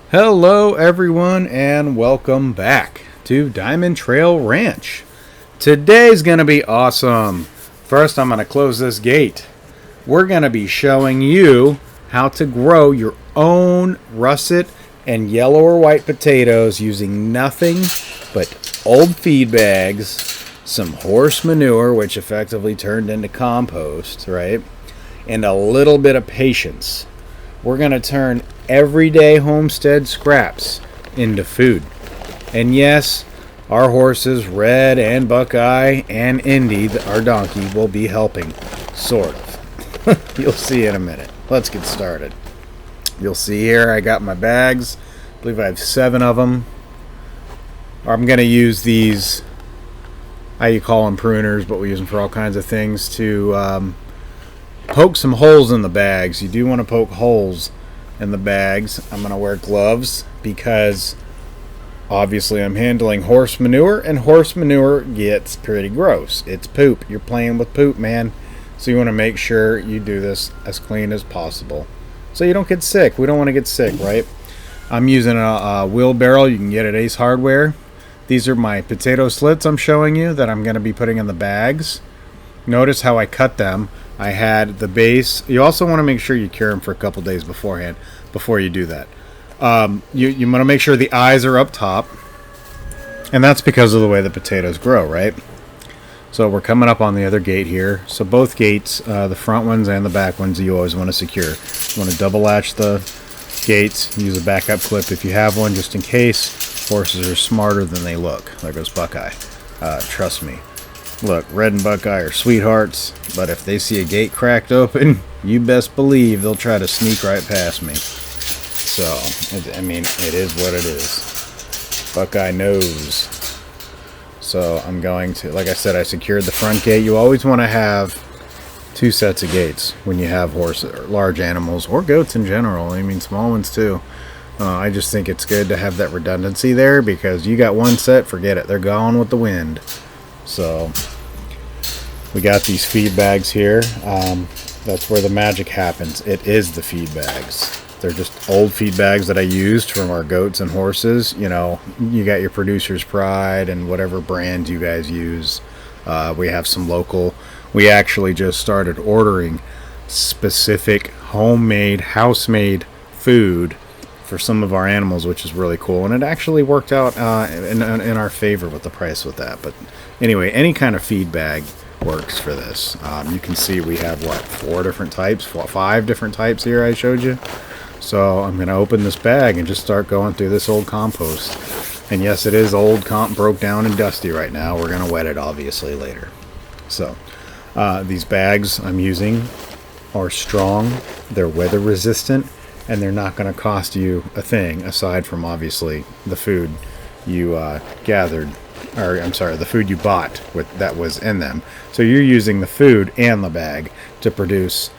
Hello everyone and welcome back to DiamondTrail Ranch. Today's going to be awesome. First I'm going to close this gate. We're going to be showing you how to grow your own russet and yellow or white potatoes using nothing but old feed bags, some horse manure which effectively turned into compost, right? And a little bit of patience. We're going to turn everyday homestead scraps into food. And yes, our horses, Red and Buckeye and Indy, our donkey, will be helping, sort of. You'll see in a minute. Let's get started. You'll see here I got my bags. I believe I have 7 of them. I'm going to use these, you call them pruners, but we use them for all kinds of things, to poke some holes in the bags. You do want to poke holes in the bags. I'm going to wear gloves because obviously I'm handling horse manure, and horse manure gets pretty gross. It's poop. You're playing with poop, man. So you want to make sure you do this as clean as possible so you don't get sick. We don't want to get sick, right? I'm using a wheelbarrow you can get at Ace Hardware. These are my potato slits I'm showing you that I'm going to be putting in the bags. Notice how I cut them. I had the base. You also want to make sure you cure them for a couple days beforehand before you do that. You want to make sure the eyes are up top, and that's because of the way the potatoes grow, right? So we're coming up on the other gate here. So both gates, the front ones and the back ones, you always want to secure. You want to double latch the gates. Use a backup clip if you have one, just in case. Horses are smarter than they look. There goes Buckeye. Trust me. Look, Red and Buckeye are sweethearts, but if they see a gate cracked open, you best believe they'll try to sneak right past me. So, I mean, it is what it is. Buckeye knows. So I'm going to, like I said, I secured the front gate. You always want to have 2 sets of gates when you have large animals, or goats in general. I mean, small ones too. I just think it's good to have that redundancy there, because you got one set, forget it. They're gone with the wind. So we got these feed bags here. That's where the magic happens. It is the feed bags. They're just old feed bags that I used from our goats and horses. You know, you got your Producer's Pride and whatever brand you guys use. We have some local. We actually just started ordering specific homemade, house-made food for some of our animals, which is really cool, and it actually worked out in our favor with the price with that. But anyway, any kind of feed bag works for this. You can see we have 5 different types here I showed you. So I'm going to open this bag and just start going through this old compost. And yes, it is old, broke down and dusty right now. We're going to wet it obviously later. So these bags I'm using are strong, they're weather resistant, and they're not going to cost you a thing aside from obviously the food you the food you bought that was in them. So you're using the food and the bag to produce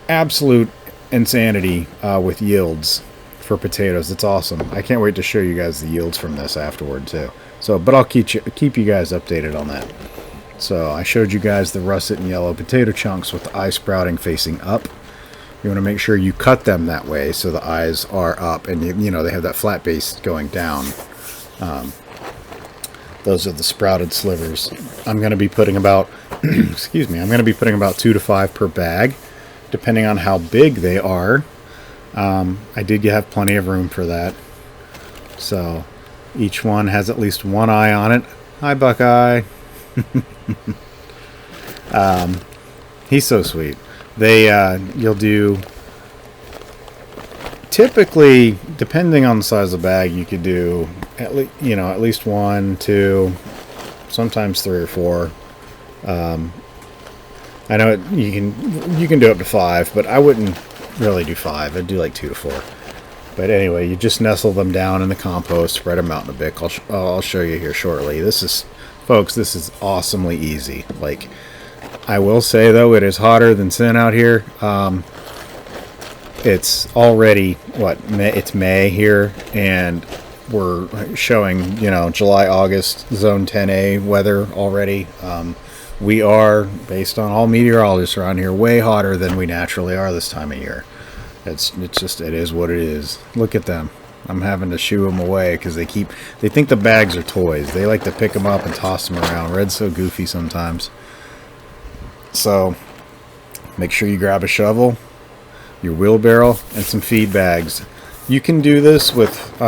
absolute insanity with yields for potatoes. It's awesome. I can't wait to show you guys the yields from this afterward too. But I'll keep you guys updated on that. So I showed you guys the russet and yellow potato chunks with the eye sprouting facing up. You want to make sure you cut them that way so the eyes are up, and you know they have that flat base going down. Those are the sprouted slivers. I'm going to be putting about excuse me, I'm going to be putting about 2 to 5 per bag, depending on how big they are. I did have plenty of room for that. So each one has at least one eye on it. Hi, Buckeye. He's so sweet. You'll do, typically, depending on the size of the bag, you could do at least 1, 2, sometimes 3 or 4. I know you can do up to 5, but I wouldn't really do 5. I'd do like 2 to 4. But anyway, you just nestle them down in the compost, spread them out in a bit. I'll show you here shortly. Folks, this is awesomely easy. Like, I will say though, it is hotter than sin out here. It's already it's May here, and we're showing July, August, zone 10A weather already. We are, based on all meteorologists around here, way hotter than we naturally are this time of year. It is what it is. Look at them. I'm having to shoo them away because they think the bags are toys. They like to pick them up and toss them around. Red's so goofy sometimes. So make sure you grab a shovel, your wheelbarrow, and some feed bags. You can do this with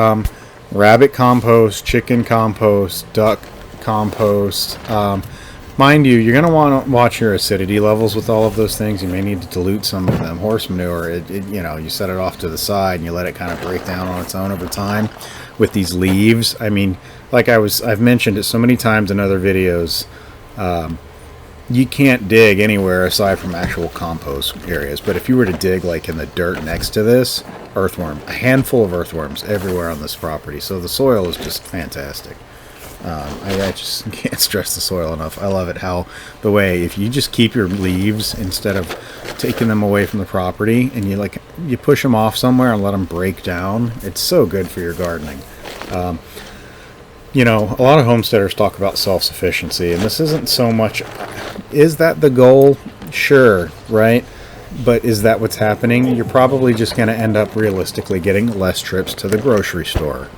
rabbit compost, chicken compost, duck compost. Mind you, you're going to want to watch your acidity levels with all of those things. You may need to dilute some of them. Horse manure, you set it off to the side and you let it kind of break down on its own over time. With these leaves, I mean, like I've mentioned it so many times in other videos, you can't dig anywhere aside from actual compost areas. But if you were to dig like in the dirt next to this, a handful of earthworms everywhere on this property. So the soil is just fantastic. I just can't stress the soil enough. I love it how the way if you just keep your leaves instead of taking them away from the property and you push them off somewhere and let them break down, it's so good for your gardening. A lot of homesteaders talk about self-sufficiency, and this isn't so much. Is that the goal? Sure, right? But is that what's happening? You're probably just going to end up realistically getting less trips to the grocery store.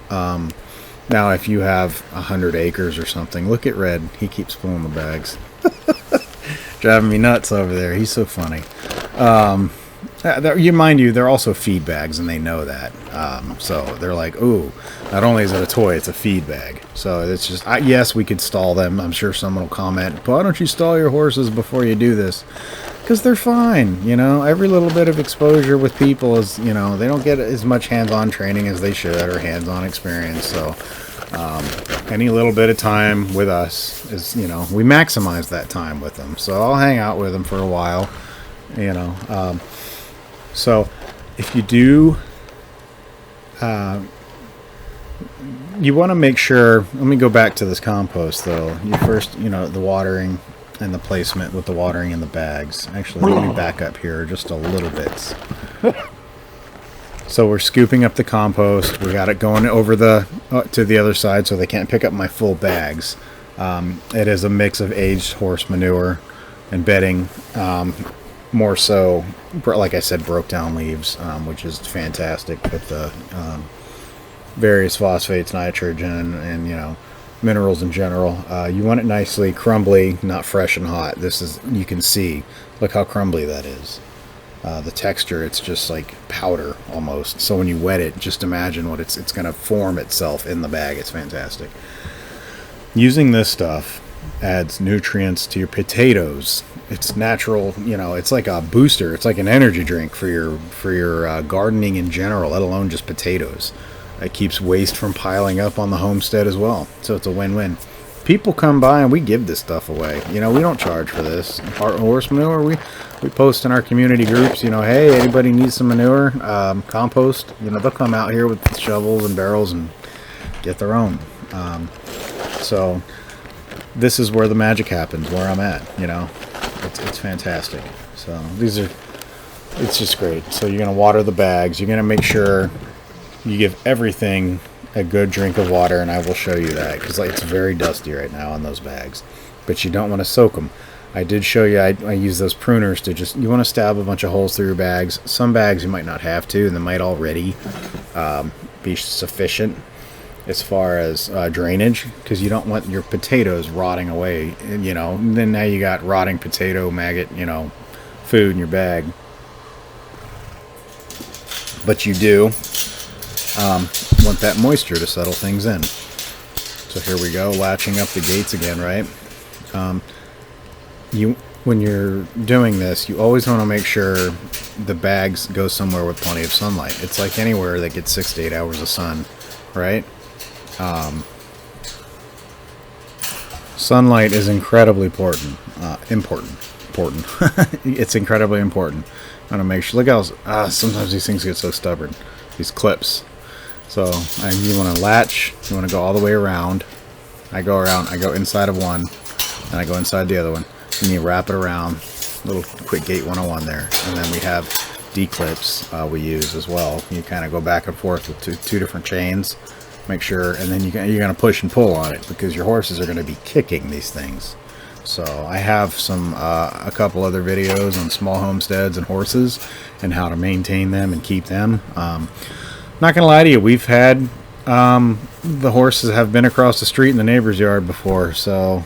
Now, if you have 100 acres or something, look at Red. He keeps pulling the bags. Driving me nuts over there. He's so funny. Mind you, they're also feed bags, and they know that. So they're like, ooh, not only is it a toy, it's a feed bag. So it's just, yes, we could stall them. I'm sure someone will comment, why don't you stall your horses before you do this? Because they're fine. Every little bit of exposure with people is, they don't get as much hands-on training as they should or hands-on experience. So any little bit of time with us is, we maximize that time with them. So I'll hang out with them for a while, so if you do, you want to make sure, let me go back to this compost though. You first, the watering and the placement with the watering in the bags. Actually, let me back up here just a little bit. So we're scooping up the compost. We got it going over to the other side so they can't pick up my full bags. It is a mix of aged horse manure and bedding. More so, like I said, broke down leaves, which is fantastic with the various phosphates, nitrogen, and minerals in general. You want it nicely crumbly, not fresh and hot. You can see, look how crumbly that is. The texture, it's just like powder almost. So when you wet it, just imagine what it's going to form itself in the bag. It's fantastic. Using this stuff adds nutrients to your potatoes. It's natural, it's like a booster. It's like an energy drink for your gardening in general, let alone just potatoes. It keeps waste from piling up on the homestead as well. So it's a win-win. People come by and we give this stuff away. We don't charge for this. Horse manure, we post in our community groups, hey, anybody needs some manure, compost, they'll come out here with shovels and barrels and get their own. So this is where the magic happens, where I'm at, it's fantastic. So it's just great. So you're going to water the bags. You're going to make sure you give everything a good drink of water, and I will show you that because it's very dusty right now on those bags. But you don't want to soak them. I did show you I use those pruners to you want to stab a bunch of holes through your bags. Some bags you might not have to, and they might already be sufficient as far as drainage, because you don't want your potatoes rotting away, and then now you got rotting potato maggot, food in your bag. But you do want that moisture to settle things in. So here we go, latching up the gates again, right? When you're doing this, you always want to make sure the bags go somewhere with plenty of sunlight. It's like anywhere that gets 6 to 8 hours of sun, right? Sunlight is incredibly important. It's incredibly important. I want to make sure. Look how sometimes these things get so stubborn. These clips. So you want to latch. You want to go all the way around. I go inside of one, and I go inside the other one, and you wrap it around. Little quick gate 101 there, and then we have D-clips we use as well. You kind of go back and forth with two different chains. Make sure, and then you're going to push and pull on it because your horses are going to be kicking these things. So I have a couple other videos on small homesteads and horses and how to maintain them and keep them. Not gonna lie to you, we've had the horses have been across the street in the neighbor's yard before, so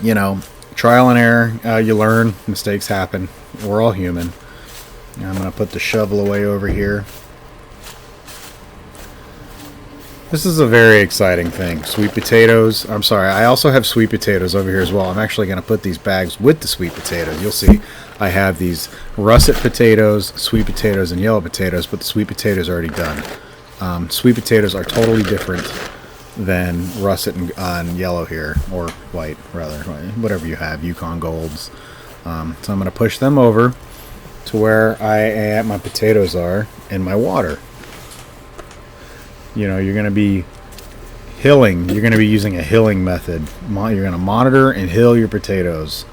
you know, trial and error. You learn, mistakes happen. We're all human. I'm gonna put the shovel away over here. This is a very exciting thing. Sweet potatoes. I'm sorry, I also have sweet potatoes over here as well. I'm actually going to put these bags with the sweet potatoes. You'll see I have these russet potatoes, sweet potatoes, and yellow potatoes, but the sweet potatoes are already done. Sweet potatoes are totally different than russet and yellow here, or white, rather. Whatever you have, Yukon Golds. So I'm going to push them over to where my potatoes are in my water. You know, you're going to be hilling. You're going to be using a hilling method. You're going to monitor and hill your potatoes.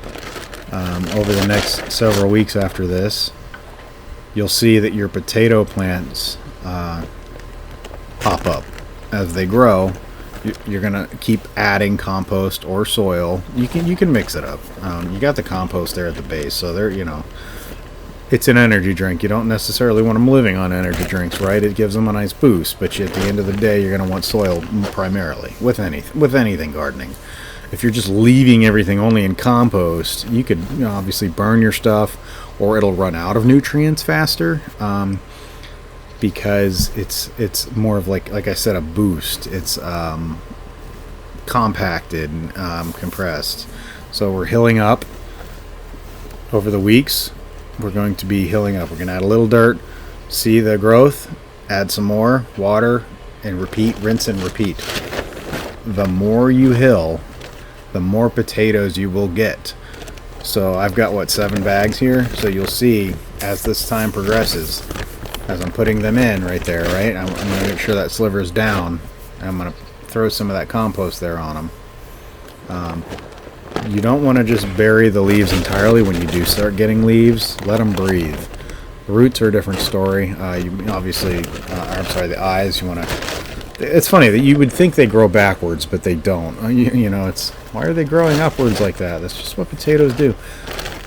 Over the next several weeks after this, you'll see that your potato plants pop up. As they grow, you're going to keep adding compost or soil. You can mix it up. You got the compost there at the base, so there, you know, it's an energy drink. You don't necessarily want them living on energy drinks, right? It gives them a nice boost, but at the end of the day, you're going to want soil primarily with anything gardening. If you're just leaving everything only in compost, you could, you know, obviously burn your stuff, or it'll run out of nutrients faster, because it's more of like I said, a boost. It's compacted and compressed. So we're hilling up over the weeks. We're going to be hilling up. We're going to add a little dirt, see the growth, add some more water, and repeat, rinse and repeat. The more you hill, the more potatoes you will get. So I've got, what, 7 bags here? So you'll see as this time progresses, as I'm putting them in right there, right? I'm going to make sure that sliver's down. I'm going to throw some of that compost there on them. You don't want to just bury the leaves entirely when you do start getting leaves. Let them breathe. The roots are a different story. You obviously, I'm sorry, the eyes, you want to... It's funny that you would think they grow backwards, but they don't. You know, it's... Why are they growing upwards like that? That's just what potatoes do.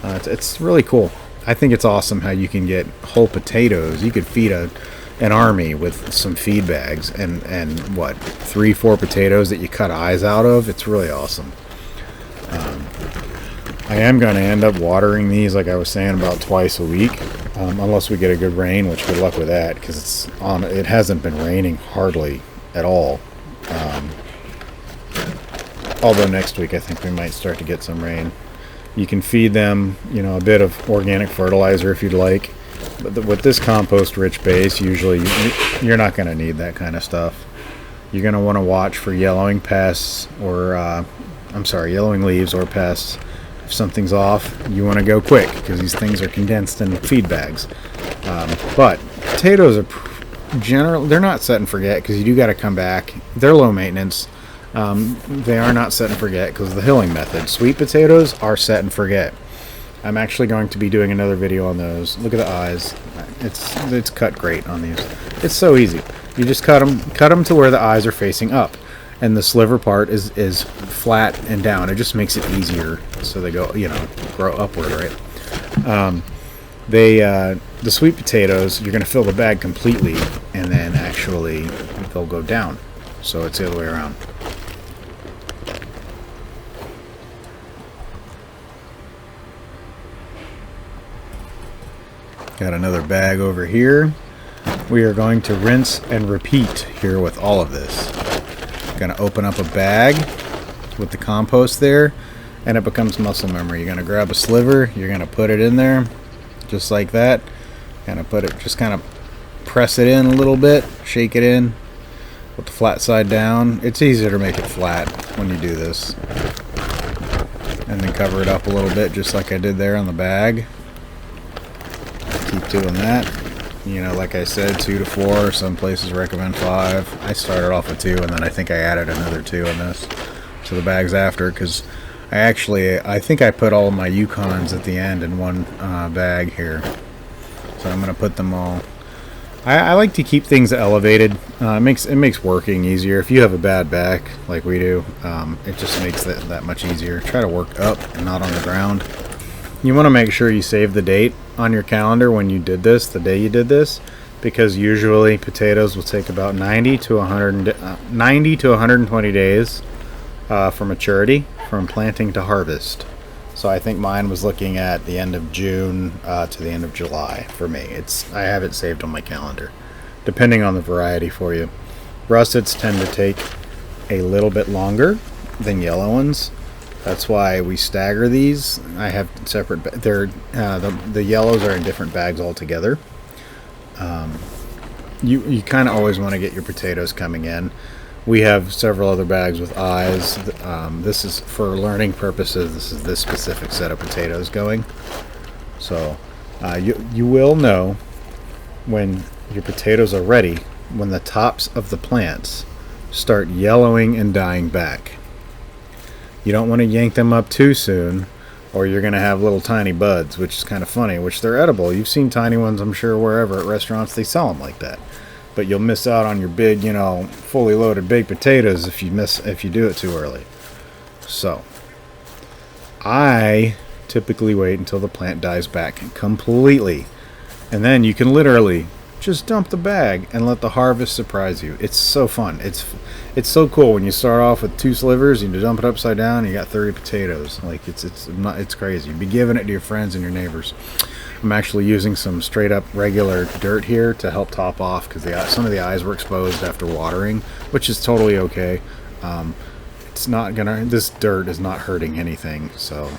It's really cool. I think it's awesome how you can get whole potatoes. You could feed an army with some feed bags and what, 3-4 potatoes that you cut eyes out of. It's really awesome. I am going to end up watering these, like I was saying, about twice a week, unless we get a good rain, which good luck with that, because it hasn't been raining hardly at all. Although next week I think we might start to get some rain. You can feed them, you know, a bit of organic fertilizer if you'd like, but with this compost-rich base, usually you're not going to need that kind of stuff. You're going to want to watch for yellowing pests or yellowing leaves or pests. If something's off, you want to go quick because these things are condensed in feed bags. But potatoes are generally, they're not set and forget because you do got to come back. They're low maintenance. They are not set and forget because of the hilling method. Sweet potatoes are set and forget. I'm actually going to be doing another video on those. Look at the eyes. It's cut great on these. It's so easy. You just cut them to where the eyes are facing up. And the sliver part is flat and down. It just makes it easier, so they go, you know, grow upward, right? The sweet potatoes, you're going to fill the bag completely, and then actually they'll go down. So it's the other way around. Got another bag over here. We are going to rinse and repeat here with all of this. Going to open up a bag with the compost there, and it becomes muscle memory. You're going to grab a sliver, you're going to put it in there just like that, just kind of press it in a little bit, shake it in, put the flat side down. It's easier to make it flat when you do this, and then cover it up a little bit just like I did there on the bag. Keep doing that. You know, like I said, 2 to 4. Some places recommend 5. I started off with 2, and then I think I added another 2 in this to the bags after, because I think I put all of my Yukons at the end in one bag here. So I'm going to put them all. I like to keep things elevated. It makes working easier. If you have a bad back like we do, it just makes that much easier. Try to work up and not on the ground. You want to make sure you save the date on your calendar when you did this, the day you did this, because usually potatoes will take about 90 to 120 days for maturity, from planting to harvest. So I think mine was looking at the end of June to the end of July for me. I have it saved on my calendar, depending on the variety for you. Russets tend to take a little bit longer than yellow ones. That's why we stagger these. I have separate. The yellows are in different bags altogether. You kind of always want to get your potatoes coming in. We have several other bags with eyes. This is for learning purposes. This is this specific set of potatoes going. So you will know when your potatoes are ready when the tops of the plants start yellowing and dying back. You don't want to yank them up too soon, or you're going to have little tiny buds, which is kind of funny, which they're edible. You've seen tiny ones, I'm sure, wherever at restaurants, they sell them like that. But you'll miss out on your big, fully loaded baked potatoes if you do it too early. So, I typically wait until the plant dies back completely. And then you can literally just dump the bag and let the harvest surprise you. It's so fun. It's so cool when you start off with 2 slivers and you dump it upside down and you got 30 potatoes. Like it's crazy. You'd be giving it to your friends and your neighbors. I'm actually using some straight up regular dirt here to help top off because some of the eyes were exposed after watering, which is totally okay. This dirt is not hurting anything. So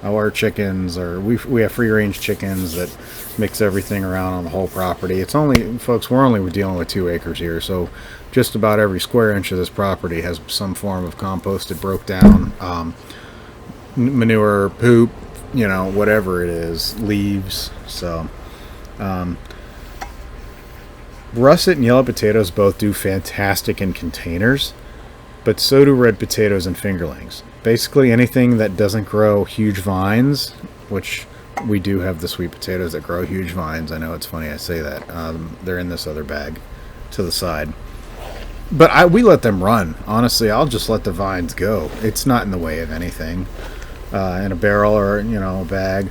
our chickens we have free range chickens that mix everything around on the whole property. It's only, folks, we're only dealing with 2 acres here, so just about every square inch of this property has some form of composted, broke down manure, poop, whatever it is, leaves. So russet and yellow potatoes both do fantastic in containers, but so do red potatoes and fingerlings. Basically anything that doesn't grow huge vines, which we do have the sweet potatoes that grow huge vines. I know it's funny I say that. They're in this other bag to the side. But we let them run. Honestly, I'll just let the vines go. It's not in the way of anything. In a barrel or, a bag.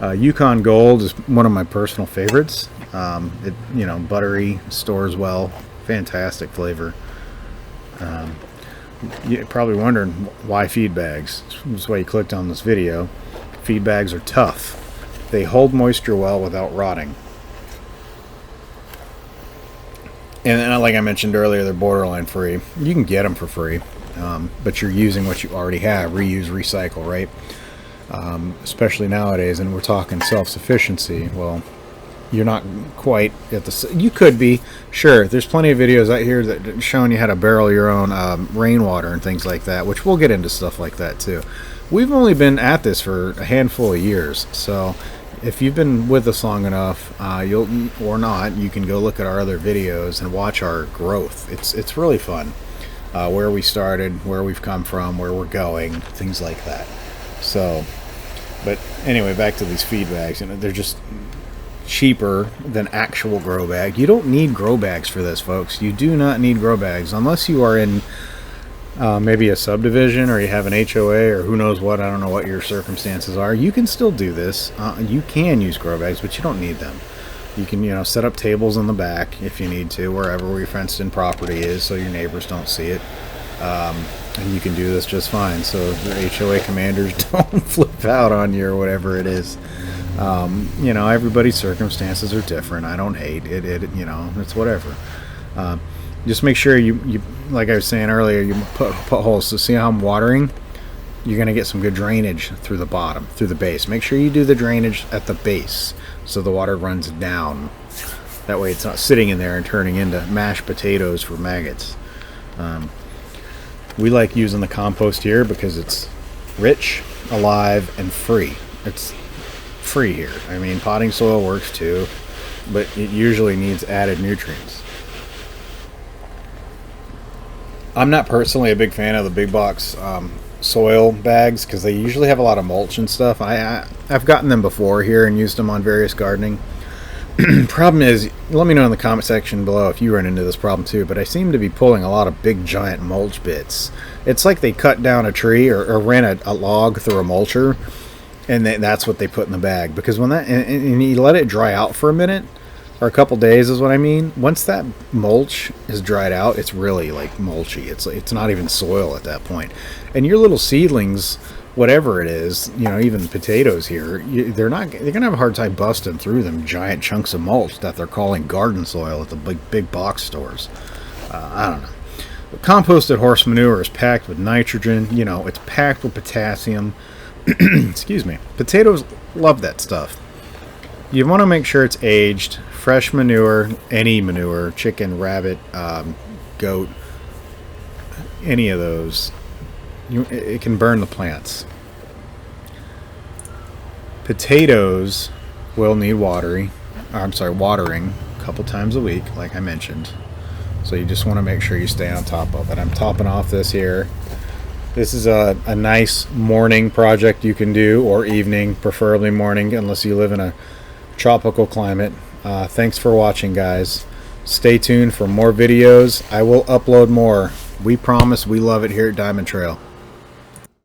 Yukon Gold is one of my personal favorites. Buttery, stores well. Fantastic flavor. You're probably wondering why feed bags. That's why you clicked on this video. Feed bags are tough. They hold moisture well without rotting. And like I mentioned earlier, they're borderline free. You can get them for free, but you're using what you already have. Reuse, recycle, right? Especially nowadays, and we're talking self-sufficiency. Well, you're not quite at the... You could be, sure. There's plenty of videos out here that showing you how to barrel your own rainwater and things like that, which we'll get into stuff like that too. We've only been at this for a handful of years, so if you've been with us long enough, or not, you can go look at our other videos and watch our growth. It's really fun. Where we started, where we've come from, where we're going, things like that. So, but anyway, back to these feed bags. They're just cheaper than actual grow bag. You don't need grow bags for this, folks. You do not need grow bags unless you are in maybe a subdivision or you have an HOA or who knows what. I don't know what your circumstances are. You can still do this. You can use grow bags, but you don't need them. You can, set up tables in the back if you need to, wherever your fenced-in property is, so your neighbors don't see it. And you can do this just fine, so the HOA commanders don't flip out on you or whatever it is. Everybody's circumstances are different. I don't hate it. It's whatever. Just make sure you like I was saying earlier, you put holes. So see how I'm watering? You're going to get some good drainage through the bottom, through the base. Make sure you do the drainage at the base so the water runs down. That way it's not sitting in there and turning into mashed potatoes for maggots. We like using the compost here because it's rich, alive, and free. It's free here. I mean, potting soil works too, but it usually needs added nutrients. I'm not personally a big fan of the big box soil bags because they usually have a lot of mulch and stuff. I've gotten them before here and used them on various gardening. Problem is, let me know in the comment section below if you run into this problem too, but I seem to be pulling a lot of big giant mulch bits. It's like they cut down a tree or ran a log through a mulcher and that's what they put in the bag. Because when that and you let it dry out for a minute or a couple days is what I mean. Once that mulch is dried out, it's really like mulchy. It's not even soil at that point. And your little seedlings, whatever it is, you know, even potatoes here, they're gonna have a hard time busting through them giant chunks of mulch that they're calling garden soil at the big box stores. I don't know. But composted horse manure is packed with nitrogen. You know, it's packed with potassium. Excuse me. Potatoes love that stuff. You want to make sure it's aged. Fresh manure, any manure, chicken, rabbit, goat, any of those, it can burn the plants. Potatoes will need watering a couple times a week, like I mentioned. So you just want to make sure you stay on top of it. I'm topping off this here. This is a nice morning project you can do, or evening, preferably morning, unless you live in a tropical climate. Thanks for watching, guys. Stay tuned for more videos. I will upload more. We promise. We love it here at Diamond Trail.